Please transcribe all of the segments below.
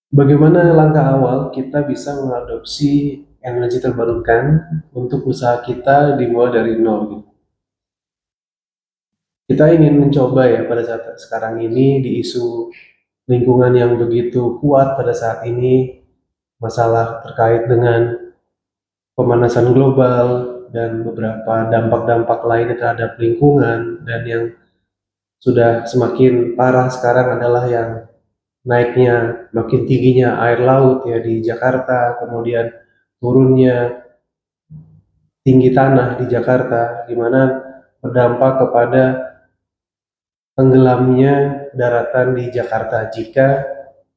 Bagaimana langkah awal kita bisa mengadopsi energi terbarukan untuk usaha kita dimulai dari nol gitu. Kita ingin mencoba ya pada saat sekarang ini di isu lingkungan yang begitu kuat pada saat ini, masalah terkait dengan pemanasan global dan beberapa dampak-dampak lainnya terhadap lingkungan, dan yang sudah semakin parah sekarang adalah yang naiknya makin tingginya air laut ya di Jakarta, kemudian turunnya tinggi tanah di Jakarta, di mana berdampak kepada tenggelamnya daratan di Jakarta jika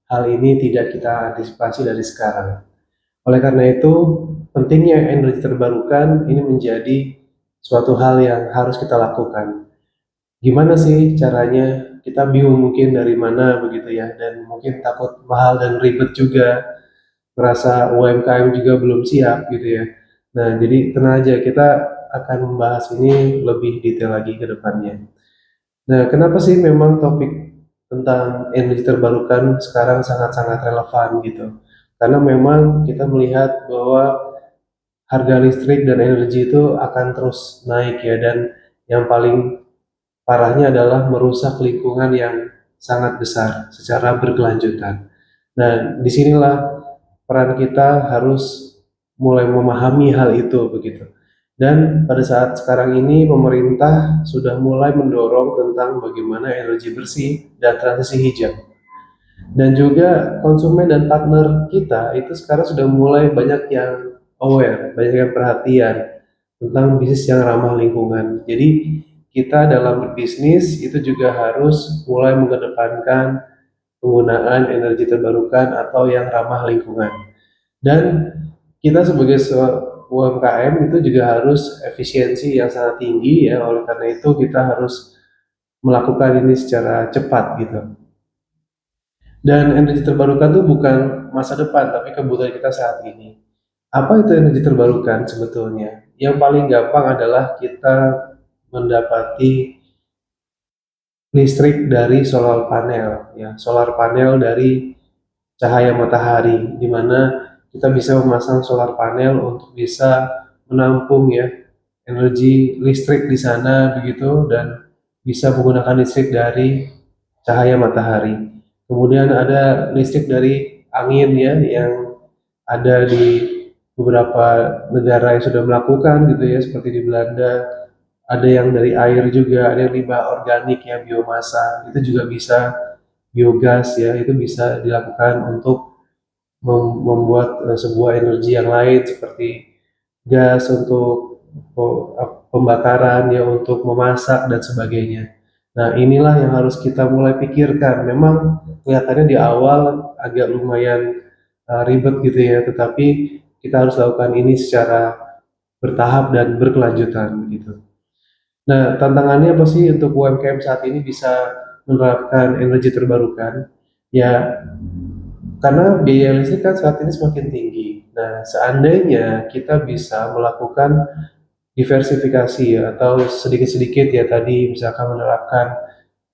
hal ini tidak kita antisipasi dari sekarang. Oleh karena itu, pentingnya energi terbarukan ini menjadi suatu hal yang harus kita lakukan. Gimana sih caranya? Kita bingung mungkin dari mana begitu ya, dan mungkin takut mahal dan ribet juga, merasa UMKM juga belum siap gitu ya. Nah, jadi tenang aja, kita akan membahas ini lebih detail lagi ke depannya. Nah, kenapa sih memang topik tentang energi terbarukan sekarang sangat-sangat relevan gitu? Karena memang kita melihat bahwa harga listrik dan energi itu akan terus naik ya, dan yang paling parahnya adalah merusak lingkungan yang sangat besar secara berkelanjutan. Nah, disinilah peran kita harus mulai memahami hal itu begitu. Dan pada saat sekarang ini pemerintah sudah mulai mendorong tentang bagaimana energi bersih dan transisi hijau. Dan juga konsumen dan partner kita itu sekarang sudah mulai banyak yang aware, banyak yang perhatian tentang bisnis yang ramah lingkungan. Jadi kita dalam berbisnis itu juga harus mulai mengedepankan penggunaan energi terbarukan atau yang ramah lingkungan. Dan kita sebagai UMKM itu juga harus efisiensi yang sangat tinggi ya, oleh karena itu kita harus melakukan ini secara cepat gitu. Dan energi terbarukan itu bukan masa depan, tapi kebutuhan kita saat ini. Apa itu energi terbarukan sebetulnya? Yang paling gampang adalah kita mendapati listrik dari solar panel, ya, solar panel dari cahaya matahari, di mana kita bisa memasang solar panel untuk bisa menampung ya energi listrik di sana begitu, dan bisa menggunakan listrik dari cahaya matahari. Kemudian ada listrik dari angin ya, yang ada di beberapa negara yang sudah melakukan gitu ya, seperti di Belanda. Ada yang dari air juga, ada yang limbah organik ya, biomasa, itu juga bisa, biogas ya, itu bisa dilakukan untuk membuat sebuah energi yang lain seperti gas untuk pembakaran ya, untuk memasak dan sebagainya. Nah, inilah yang harus kita mulai pikirkan. Memang kelihatannya di awal agak lumayan ribet gitu ya, tetapi kita harus lakukan ini secara bertahap dan berkelanjutan gitu. Nah, tantangannya apa sih untuk UMKM saat ini bisa menerapkan energi terbarukan? Ya, karena biaya listrik kan saat ini semakin tinggi. Nah, seandainya kita bisa melakukan diversifikasi ya, atau sedikit-sedikit ya, tadi misalkan menerapkan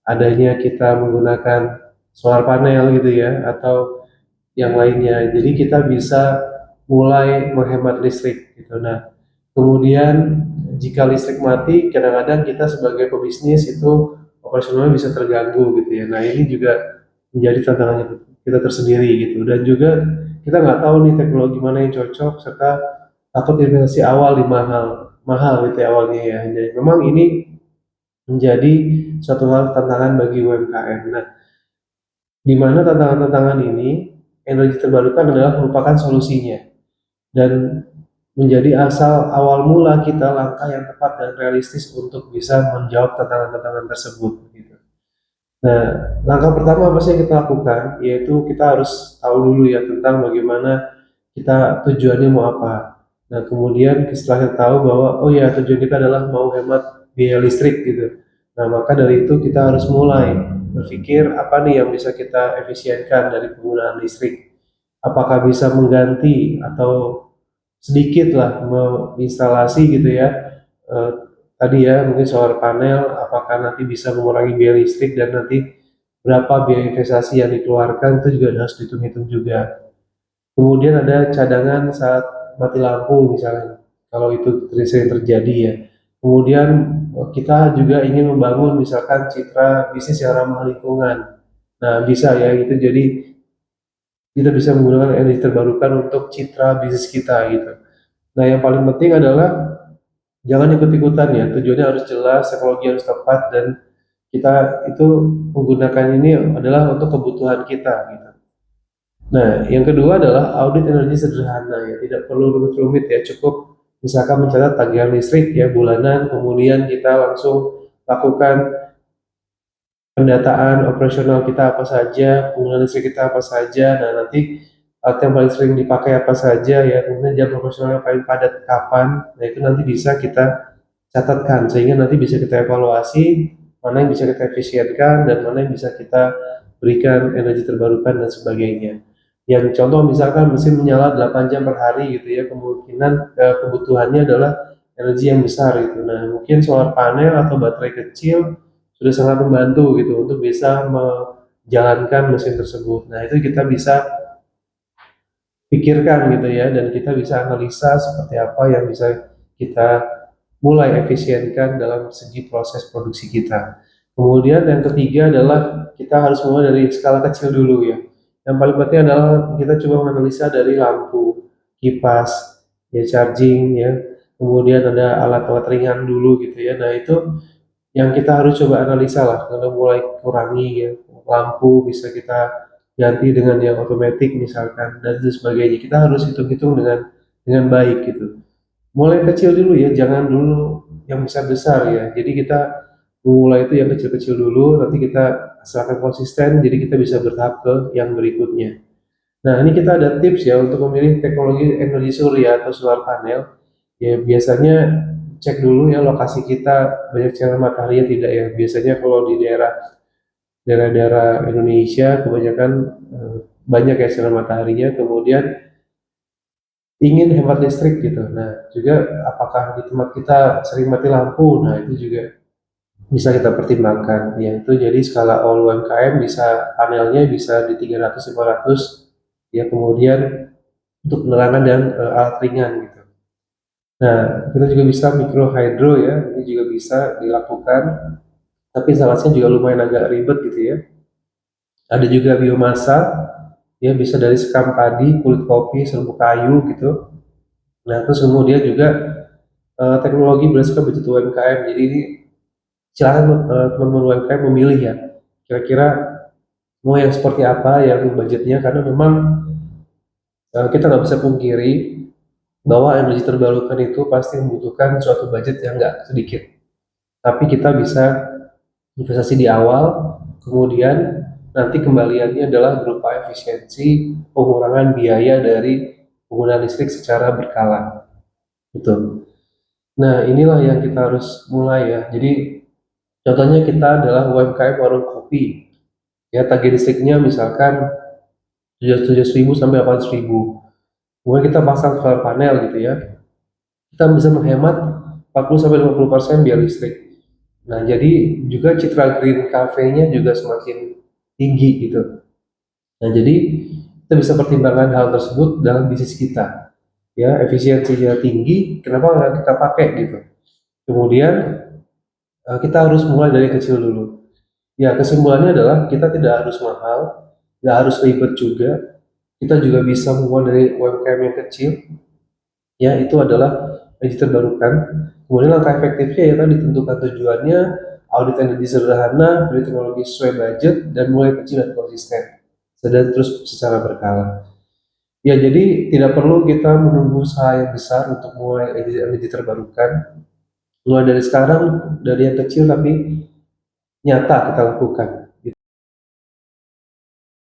adanya kita menggunakan solar panel gitu ya, atau yang lainnya. Jadi kita bisa mulai menghemat listrik gitu. Nah, kemudian jika listrik mati, kadang-kadang kita sebagai pebisnis itu operasionalnya bisa terganggu gitu ya. Nah, ini juga menjadi tantangannya kita tersendiri gitu. Dan juga kita nggak tahu nih teknologi mana yang cocok, serta takut investasi awal di mahal mahal gitu ya awalnya ya. Jadi memang ini menjadi suatu hal tantangan bagi UMKM. Nah, di mana tantangan-tantangan ini energi terbarukan adalah merupakan solusinya, dan menjadi asal awal mula kita langkah yang tepat dan realistis untuk bisa menjawab tantangan-tantangan tersebut gitu. Nah, langkah pertama apa sih yang kita lakukan? Yaitu kita harus tahu dulu ya tentang bagaimana kita tujuannya mau apa. Nah, kemudian setelah kita tahu bahwa oh ya tujuan kita adalah mau hemat biaya listrik gitu. Nah, maka dari itu kita harus mulai berpikir apa nih yang bisa kita efisienkan dari penggunaan listrik. Apakah bisa mengganti atau sedikit lah menginstalasi gitu ya, tadi ya mungkin solar panel, apakah nanti bisa mengurangi biaya listrik dan nanti berapa biaya investasi yang dikeluarkan itu juga harus dihitung-hitung juga. Kemudian ada cadangan saat mati lampu misalnya, kalau itu sering terjadi ya. Kemudian kita juga ingin membangun misalkan citra bisnis yang ramah lingkungan. Nah, bisa ya itu jadi kita bisa menggunakan energi terbarukan untuk citra bisnis kita gitu. Nah, yang paling penting adalah jangan ikut-ikutan ya. Tujuannya harus jelas, teknologi harus tepat dan kita itu menggunakan ini adalah untuk kebutuhan kita gitu. Nah, yang kedua adalah audit energi sederhana ya, tidak perlu rumit-rumit ya, cukup misalkan mencatat tagihan listrik ya bulanan, kemudian kita langsung lakukan pendataan operasional kita apa saja, penggunaan listrik kita apa saja, nah nanti alat yang paling sering dipakai apa saja ya, kemudian jam operasional yang paling padat kapan, nah itu nanti bisa kita catatkan sehingga nanti bisa kita evaluasi mana yang bisa kita efisienkan dan mana yang bisa kita berikan energi terbarukan dan sebagainya. Yang contoh misalkan mesin menyala 8 jam per hari gitu ya, kemungkinan kebutuhannya adalah energi yang besar gitu. Nah, mungkin solar panel atau baterai kecil sudah sangat membantu gitu untuk bisa menjalankan mesin tersebut. Nah, itu kita bisa pikirkan gitu ya, dan kita bisa analisa seperti apa yang bisa kita mulai efisienkan dalam segi proses produksi kita. Kemudian yang ketiga adalah kita harus mulai dari skala kecil dulu ya. Yang paling penting adalah kita coba menganalisa dari lampu, kipas, ya charging ya. Kemudian ada alat-alat ringan dulu gitu ya. Nah itu yang kita harus coba analisa lah. Kalau mulai kurangi ya lampu bisa kita ganti dengan yang otomatis misalkan dan sebagainya. Kita harus hitung-hitung dengan baik gitu. Mulai kecil dulu ya, jangan dulu yang besar-besar ya. Jadi kita mulai itu yang kecil-kecil dulu, nanti kita asalkan konsisten, jadi kita bisa bertahap ke yang berikutnya. Nah, ini kita ada tips ya untuk memilih teknologi energi surya atau solar panel. Ya, biasanya cek dulu ya lokasi kita banyak sinar matahari ya tidak ya. Biasanya kalau di daerah-daerah Indonesia kebanyakan banyak ya sinar mataharinya, kemudian ingin hemat listrik gitu. Nah, juga apakah di tempat kita sering mati lampu? Nah, itu juga bisa kita pertimbangkan. Ya, itu jadi skala all UMKM bisa panelnya bisa di 300 500 ya kemudian untuk penerangan dan alat ringan gitu. Nah, kita juga bisa mikro hydro ya, ini juga bisa dilakukan, tapi installasinya juga lumayan agak ribet gitu ya. Ada juga biomasa, ya bisa dari sekam padi, kulit kopi, serbuk kayu gitu. Nah, terus kemudian juga teknologi berdasarkan budget UMKM. Jadi ini silakan teman-teman UMKM memilih ya. Kira-kira mau yang seperti apa yang budgetnya karena memang kita nggak bisa pungkiri bahwa energi terbarukan itu pasti membutuhkan suatu budget yang nggak sedikit. Tapi kita bisa investasi di awal, kemudian nanti kembaliannya adalah berupa efisiensi pengurangan biaya dari penggunaan listrik secara berkala. Gitu. Nah, inilah yang kita harus mulai ya. Jadi contohnya kita adalah UMKM warung kopi. Ya, tagih listriknya misalkan 700.000 sampai 800.000. Kemudian kita pasang solar panel gitu ya. Kita bisa menghemat 40 sampai 50% biaya listrik. Nah, jadi juga citra green cafe-nya juga semakin tinggi gitu. Nah, jadi kita bisa pertimbangkan hal tersebut dalam bisnis kita. Ya, efisiensinya tinggi, kenapa nggak kita pakai gitu. Kemudian kita harus mulai dari kecil dulu. Ya, kesimpulannya adalah kita tidak harus mahal, nggak harus ribet juga. Kita juga bisa mulai dari UMKM yang kecil. Ya, itu adalah energi terbarukan. Kemudian langkah efektifnya ya tadi tentukan tujuannya, audit energi sederhana, beli teknologi sesuai budget, dan mulai kecil dan konsisten. Dan terus secara berkala. Ya, jadi tidak perlu kita menunggu usaha yang besar untuk mulai energi terbarukan. Mulai dari sekarang, dari yang kecil tapi nyata kita lakukan.